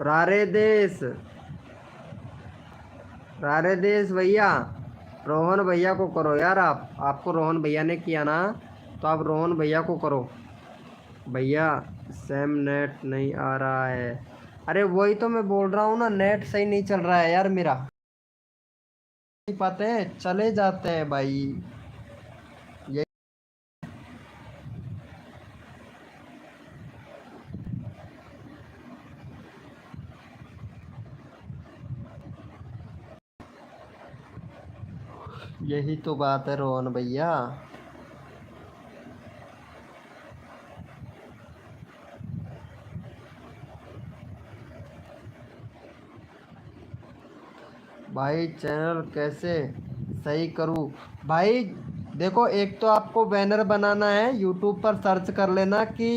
रारे देश, रारे देश भैया, रोहन भैया को करो यार। आप, आपको रोहन भैया ने किया ना, तो आप रोहन भैया को करो। भैया सेम नेट नहीं आ रहा है। अरे वही तो मैं बोल रहा हूँ ना, नेट सही नहीं चल रहा है यार मेरा। नहीं पाते हैं, चले जाते हैं भाई। ये यही तो बात है रोहन भैया। भाई चैनल कैसे सही करूँ? भाई देखो, एक तो आपको बैनर बनाना है, यूट्यूब पर सर्च कर लेना कि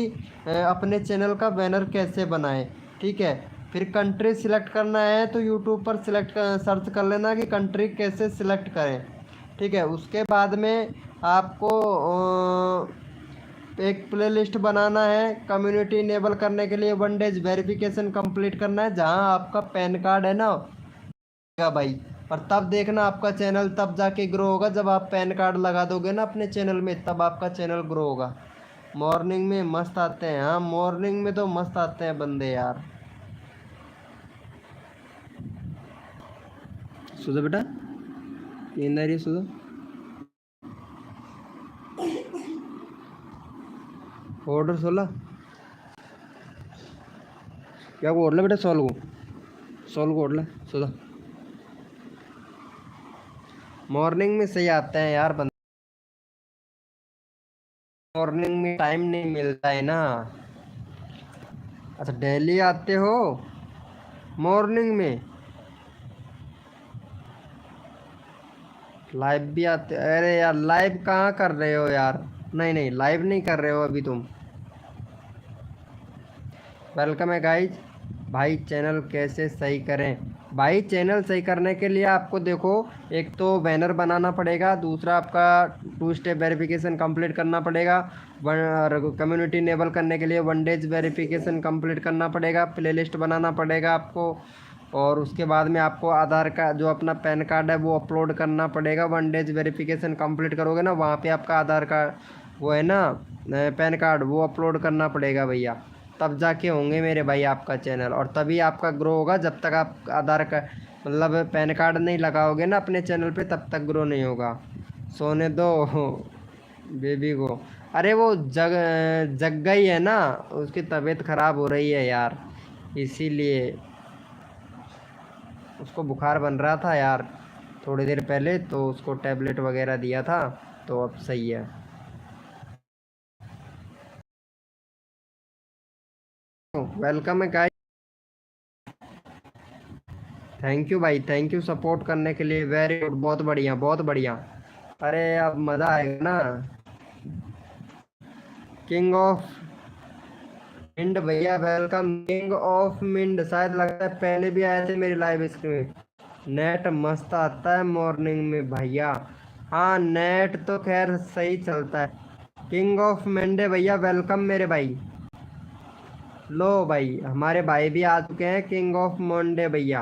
अपने चैनल का बैनर कैसे बनाएं, ठीक है। फिर कंट्री सिलेक्ट करना है तो यूट्यूब पर सर्च कर लेना कि कंट्री कैसे सिलेक्ट करें, ठीक है। उसके बाद में आपको एक प्लेलिस्ट बनाना है। कम्युनिटी इनेबल करने के लिए 1 डेज वेरिफिकेशन कंप्लीट करना है, जहां आपका पैन कार्ड है ना भाई। और तब देखना आपका चैनल तब जाके ग्रो होगा, जब आप पैन कार्ड लगा दोगे ना अपने चैनल में, तब आपका चैनल ग्रो होगा। मॉर्निंग में मस्त आते हैं, हाँ मॉर्निंग में तो मस्त आते हैं बंदे यार। सुधो बेटा, नींद आ रही है? सुधो। ऑर्डर 16 क्या ओढ़ ले बेटा? 16 को ओढ़ ले। सुधो। मॉर्निंग में सही आते हैं यार बंदे, मॉर्निंग में टाइम नहीं मिलता है ना। अच्छा डेली आते हो मॉर्निंग में? लाइव भी आते? अरे यार लाइव कहाँ कर रहे हो यार? नहीं नहीं, लाइव नहीं कर रहे हो अभी तुम। वेलकम है गाइज। भाई चैनल कैसे सही करें? भाई चैनल सही करने के लिए आपको देखो, एक तो बैनर बनाना पड़ेगा, दूसरा आपका 2 स्टेप वेरिफिकेशन कंप्लीट करना पड़ेगा, कम्युनिटी इनेबल करने के लिए 1 डेज वेरिफिकेशन कंप्लीट करना पड़ेगा, प्लेलिस्ट बनाना पड़ेगा आपको, और उसके बाद में आपको आधार का जो अपना पैन कार्ड है वो अपलोड करना पड़ेगा। 1 डेज वेरिफिकेशन कंप्लीट करोगे ना, वहाँ पे आपका आधार कार्ड वो है ना पैन कार्ड, वो अपलोड करना पड़ेगा भैया, तब जाके होंगे मेरे भाई आपका चैनल, और तभी आपका ग्रो होगा। जब तक आप आधार कार्ड मतलब पैन कार्ड नहीं लगाओगे ना अपने चैनल पे, तब तक ग्रो नहीं होगा। सोने दो बेबी को। अरे वो जग गई है ना, उसकी तबीयत ख़राब हो रही है यार, इसीलिए उसको बुखार बन रहा था यार थोड़ी देर पहले, तो उसको टैबलेट वगैरह दिया था, तो अब सही है। वेलकम है गाइस। थैंक यू भाई, थैंक यू सपोर्ट करने के लिए। वेरी गुड, बहुत बढ़िया बहुत बढ़िया। अरे अब मज़ा आएगा ना। किंग ऑफ मिंड भैया वेलकम। किंग ऑफ मिंड शायद लगता है पहले भी आए थे मेरी लाइव स्ट्रीम में। नेट मस्त आता है मॉर्निंग में भैया। हाँ नेट तो खैर सही चलता है। किंग ऑफ मिंडे भैया वेलकम मेरे भाई। लो भाई हमारे भाई भी आ चुके हैं, किंग ऑफ मंडे भैया।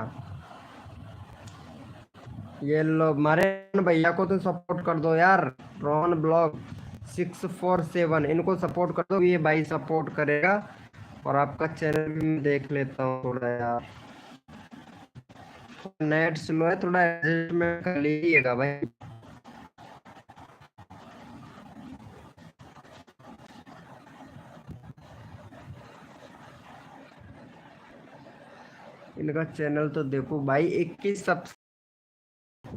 ये लो हमारे भैया को तो सपोर्ट कर दो यार। रोहन ब्लॉग 647 इनको सपोर्ट कर दो, ये भाई सपोर्ट करेगा। और आपका चैनल भी मैं देख लेता हूँ थोड़ा यार, नेट स्लो है, थोड़ा एडजस्टमेंट कर लीजिएगा भाई। इनका चैनल तो देखो भाई, 21 सब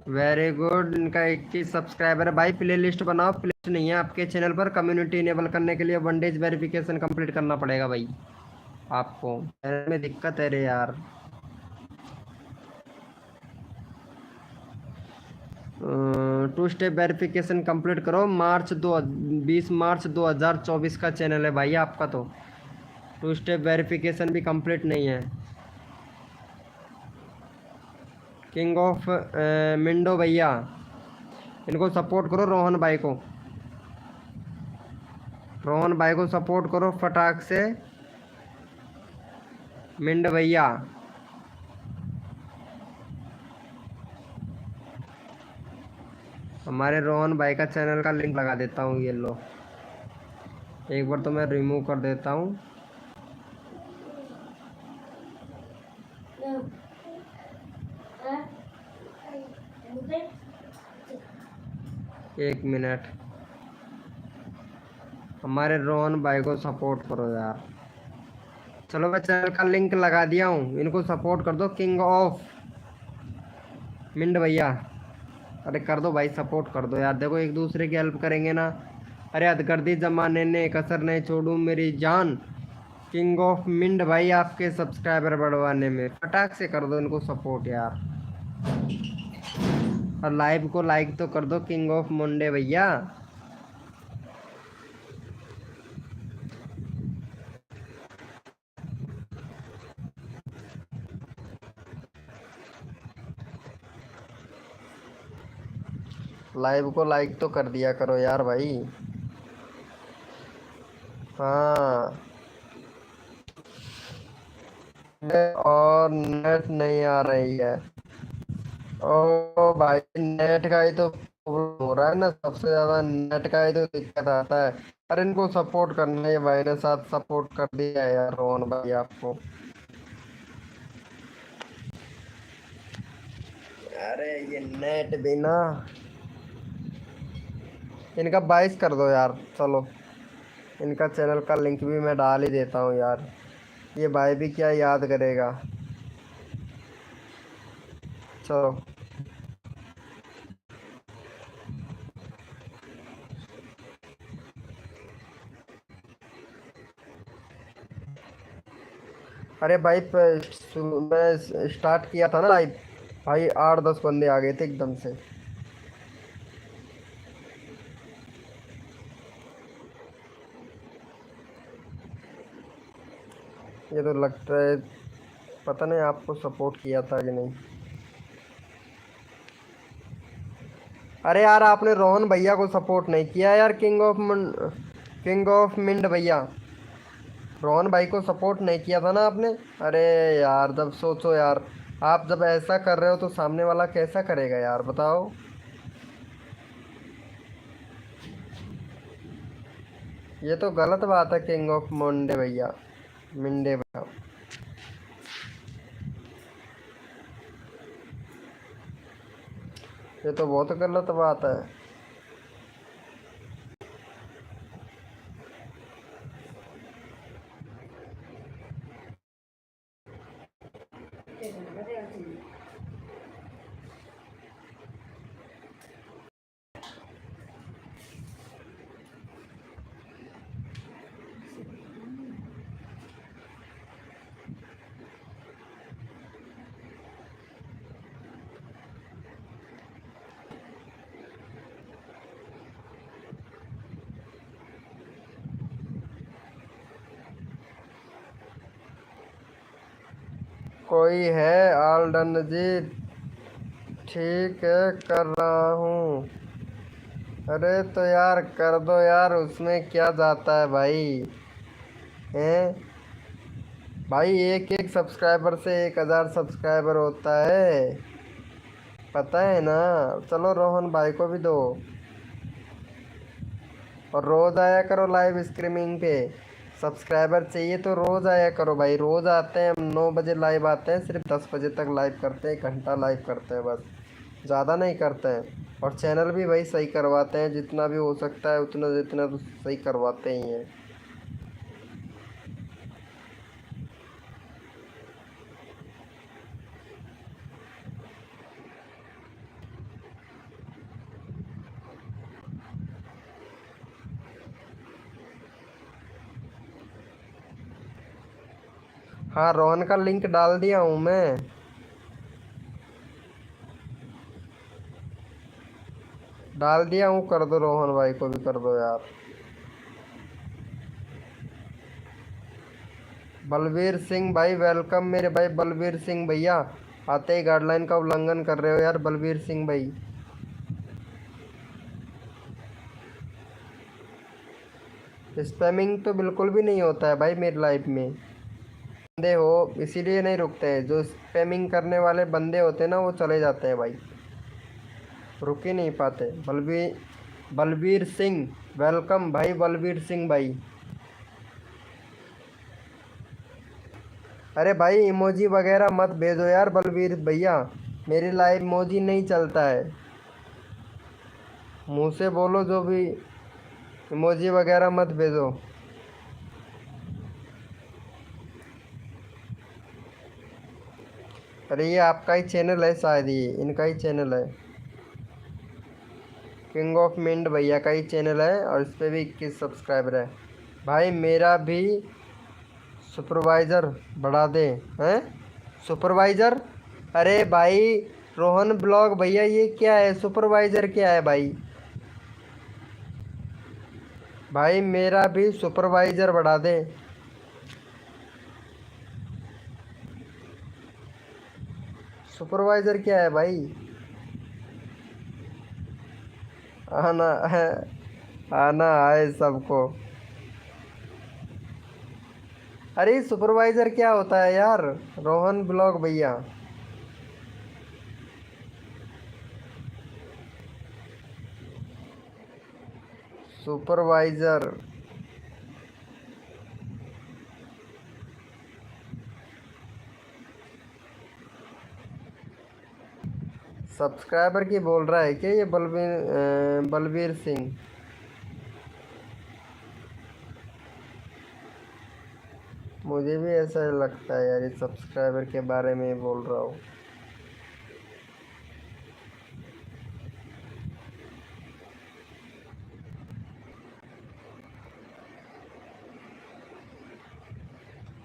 वेरी गुड। इनका 21 सब्सक्राइबर है भाई। प्ले लिस्ट बनाओ, प्ले लिस्ट नहीं है आपके चैनल पर। कम्युनिटी इनेबल करने के लिए 1 डेज वेरिफिकेशन कंप्लीट करना पड़ेगा भाई आपको। चैनल में दिक्कत है रे यार। 2 स्टेप वेरिफिकेशन कंप्लीट करो। 20 मार्च 2024 का चैनल है भाई आपका, तो 2 स्टेप वेरिफिकेशन भी कंप्लीट नहीं है। किंग ऑफ मिंडो भैया इनको सपोर्ट करो, रोहन भाई को, रोहन भाई को सपोर्ट करो फटाक से। मिंड भैया हमारे रोहन भाई का चैनल का लिंक लगा देता हूँ, ये लो। एक बार तो मैं रिमूव कर देता हूँ। एक मिनट, हमारे रोहन भाई को सपोर्ट करो यार। चलो मैं चैनल का लिंक लगा दिया हूँ, इनको सपोर्ट कर दो। किंग ऑफ मिंड भैया, अरे कर दो भाई, सपोर्ट कर दो यार। देखो एक दूसरे की हेल्प करेंगे ना। अरे हदगर्दी जमाने ने कसर नहीं छोड़ू मेरी जान। किंग ऑफ मिंड भाई आपके सब्सक्राइबर बढ़वाने में फटाक से कर दो इनको सपोर्ट यार। और लाइव को लाइक तो कर दो किंग ऑफ मुंडे भैया। लाइव को लाइक तो कर दिया करो यार भाई। हाँ और नेट नहीं आ रही है। ओ भाई नेट का ही तो प्रॉब्लम हो रहा है ना, सबसे ज्यादा नेट का ही तो दिक्कत आता है। अरे इनको सपोर्ट करना है, भाई ने साथ सपोर्ट कर दिया है यार रोहन भाई आपको। अरे ये नेट भी ना, इनका 22 कर दो यार चलो। इनका चैनल का लिंक भी मैं डाल ही देता हूँ यार, ये भाई भी क्या याद करेगा। चलो अरे भाई मैं स्टार्ट किया था ना लाइव, भाई 8-10 बंदे आ गए थे एकदम से। ये तो लगता है, पता नहीं आपको सपोर्ट किया था कि नहीं। अरे यार आपने रोहन भैया को सपोर्ट नहीं किया यार, किंग ऑफ मिंड भैया, रोहन भाई को सपोर्ट नहीं किया था ना आपने। अरे यार जब सोचो यार, आप जब ऐसा कर रहे हो तो सामने वाला कैसा करेगा यार बताओ। ये तो गलत बात है किंग ऑफ मुंडे भैया, मिंडे भैया। ये तो बहुत गलत बात है। कोई है ऑल डन जी, ठीक है कर रहा हूँ। अरे तो यार कर दो यार, उसमें क्या जाता है भाई, हैं भाई। एक एक सब्सक्राइबर से 1000 सब्सक्राइबर होता है, पता है ना। चलो रोहन भाई को भी दो, और रोज आया करो लाइव स्ट्रीमिंग पे। सब्सक्राइबर चाहिए तो रोज आया करो भाई, रोज आते हैं हम 9 बजे लाइव आते हैं, सिर्फ 10 बजे तक लाइव करते हैं, 1 घंटा लाइव करते हैं बस, ज़्यादा नहीं करते हैं। और चैनल भी भाई सही करवाते हैं, जितना भी हो सकता है उतना, जितना तो सही करवाते ही हैं। हाँ रोहन का लिंक डाल दिया हूँ मैं। डाल दिया हूँ, कर दो रोहन भाई को भी कर दो यार। बलवीर सिंह भाई वेलकम मेरे भाई बलवीर सिंह भैया। आते ही गाइडलाइन का उल्लंघन कर रहे हो यार बलवीर सिंह भाई। स्पैमिंग तो बिल्कुल भी नहीं होता है भाई मेरी लाइफ में। बंदे हो इसीलिए नहीं रुकते हैं, जो स्पैमिंग करने वाले बंदे होते हैं ना वो चले जाते हैं भाई, रुक ही नहीं पाते। बलवीर सिंह वेलकम भाई, बलवीर सिंह भाई। अरे भाई इमोजी वगैरह मत भेजो यार बलवीर भैया, मेरी लाइव इमोजी नहीं चलता है। मुंह से बोलो जो भी, इमोजी वगैरह मत भेजो। अरे ये आपका ही चैनल है शायद, ये इनका ही चैनल है, किंग ऑफ मिंड भैया का ही चैनल है, और इस पर भी 21 सब्सक्राइबर है। भाई मेरा भी सुपरवाइज़र बढ़ा दे हैं, सुपरवाइज़र। अरे भाई रोहन ब्लॉग भैया ये क्या है? सुपरवाइजर क्या है भाई? भाई मेरा भी सुपरवाइजर बढ़ा दे। सुपरवाइजर क्या है भाई? आना है, आना है सबको। अरे सुपरवाइजर क्या होता है यार? रोहन ब्लॉग भैया। सुपरवाइजर। सब्सक्राइबर की बोल रहा है क्या ये? बलबीर सिंह। मुझे भी ऐसा ही लगता है यार, ये सब्सक्राइबर के बारे में ही बोल रहा हूँ।